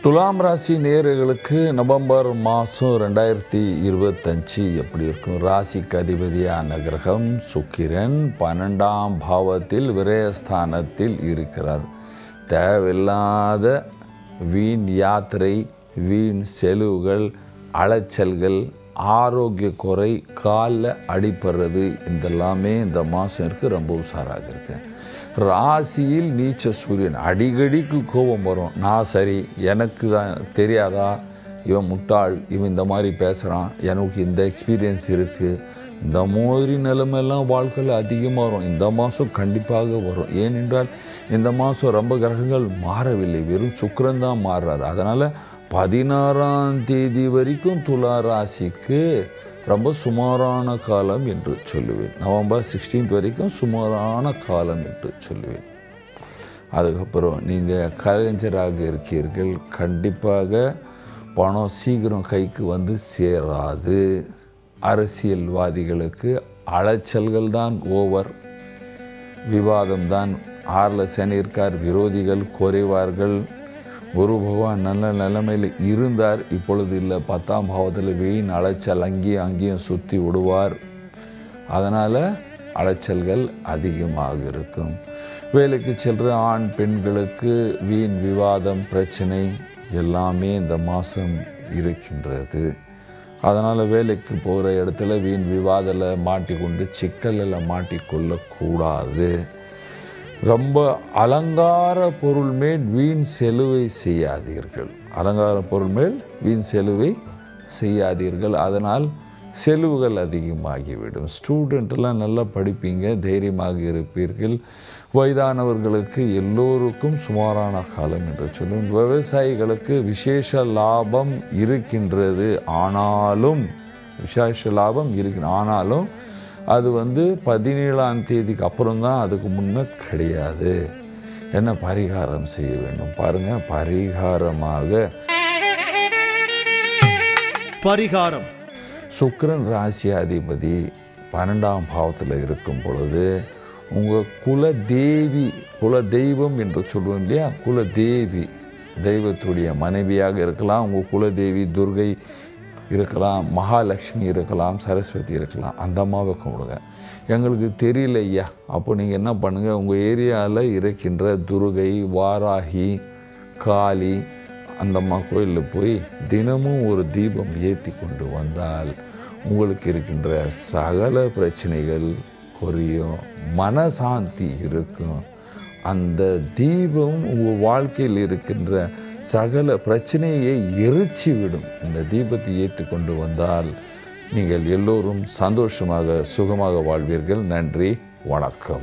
துலாம் ராசி நேயர்களுக்கு நவம்பர் மாதம் 2025 எப்படி இருக்கும்? ராசிக்கு அதிபதியான கிரகம் சுக்கிரன் 12ஆம் பாவத்தில் விரயஸ்தானத்தில் இருக்கிறார். தேவையில்லாத வீண் யாத்திரை, வீண் செலவுகள், அலைச்சல்கள், ஆரோக்கிய குறை, காலில் அடிப்படுறது, இதெல்லாமே இந்த மாதம் இருக்குது. ரொம்ப உஷாராக இருக்கு. ராசியில் நீச்ச சூரியன், அடிக்கடிக்கு கோபம் வரும். நான் சரி, எனக்கு தான் தெரியாதா, இவன் முட்டாள், இவன் இந்த மாதிரி பேசுகிறான், எனக்கு இந்த எக்ஸ்பீரியன்ஸ் இருக்குது, இந்த மாதிரி நிலைமையெல்லாம் வாழ்க்கையில் அதிகமாக வரும். இந்த மாதம் கண்டிப்பாக வரும். ஏனென்றால் இந்த மாதம் ரொம்ப கிரகங்கள் மாறவில்லை, வெறும் சுக்கிரன் தான் மாறுறாரு. அதனால் 16ஆம் தேதி வரைக்கும் துலா ராசிக்கு ரொம்ப சுமாரான காலம் என்று சொல்லுவேன். நவம்பர் 16 வரைக்கும் சுமாரான காலம் என்று சொல்லுவேன். அதுக்கப்புறம் நீங்கள் கலைஞராக இருக்கீர்கள், கண்டிப்பாக பணம் சீக்கிரம் கைக்கு வந்து சேராது. அரசியல்வாதிகளுக்கு அலைச்சல்கள் தான் ஓவர், விவாதம் தான். 6ல் சனி இருக்கார், விரோதிகள் குறைவார்கள். குரு பகவான் நல்ல நிலைமையில் இருந்தார், இப்பொழுது இல்லை. 10ஆம் பாவத்தில் வீண் அலைச்சல் அங்கேயும் சுற்றி விடுவார். அதனால் அலைச்சல்கள் அதிகமாக இருக்கும். வேலைக்கு செல்கிற ஆண் பெண்களுக்கு வீண் விவாதம், பிரச்சனை எல்லாமே இந்த மாதம் இருக்கின்றது. அதனால் வேலைக்கு போகிற இடத்துல வீண் விவாதத்தில் மாட்டிக்கொண்டு சிக்கலில் மாட்டிக்கொள்ளக்கூடாது. ரொம்ப அலங்கார பொருள் மேல் வீண் செலவை செய்யாதீர்கள். அலங்கார பொருள் மேல் வீண் செலவை செய்யாதீர்கள். அதனால் செலவுகள் அதிகமாகிவிடும். ஸ்டூடெண்ட்டெல்லாம் நல்லா படிப்பீங்க, தைரியமாக இருப்பீர்கள். வயதானவர்களுக்கு எல்லோருக்கும் சுமாரான காலம் என்று சொல்லும். விவசாயிகளுக்கு விசேஷ லாபம் இருக்கின்றது. ஆனாலும் அது 17ஆம் தேதிக்கு அப்புறம் தான், அதுக்கு முன்னே கிடையாது. என்ன பரிகாரம் செய்ய வேண்டும் பாருங்கள். பரிகாரம் சுக்கிரன் ராசியாதிபதி 12ஆம் பாவத்தில் இருக்கும் பொழுது உங்கள் குலதெய்வம் என்று சொல்லுவோம் இல்லையா, குலதேவி, தெய்வத்துடைய மனைவியாக இருக்கலாம், உங்கள் குலதேவி துர்கை இருக்கலாம், மகாலட்சுமி இருக்கலாம், சரஸ்வதி இருக்கலாம். அந்த அம்மாவை கும்பிடுங்க. எங்களுக்கு தெரியல ஐயா, அப்போ நீங்கள் என்ன பண்ணுங்கள், உங்கள் ஏரியாவில் இருக்கின்ற துர்கை, வாராகி, காளி, அந்த அம்மா கோயிலில் போய் தினமும் ஒரு தீபம் ஏற்றி கொண்டு வந்தால் உங்களுக்கு இருக்கின்ற சகல பிரச்சனைகள் குறையும், மனசாந்தி இருக்கும். அந்த தீபம் உங்கள் வாழ்க்கையில் இருக்கின்ற சகல பிரச்சனையை எரிச்சி விடும். இந்த தீபத்தை ஏற்றி கொண்டு வந்தால் நீங்கள் எல்லோரும் சந்தோஷமாக சுகமாக வாழ்வீர்கள். நன்றி, வணக்கம்.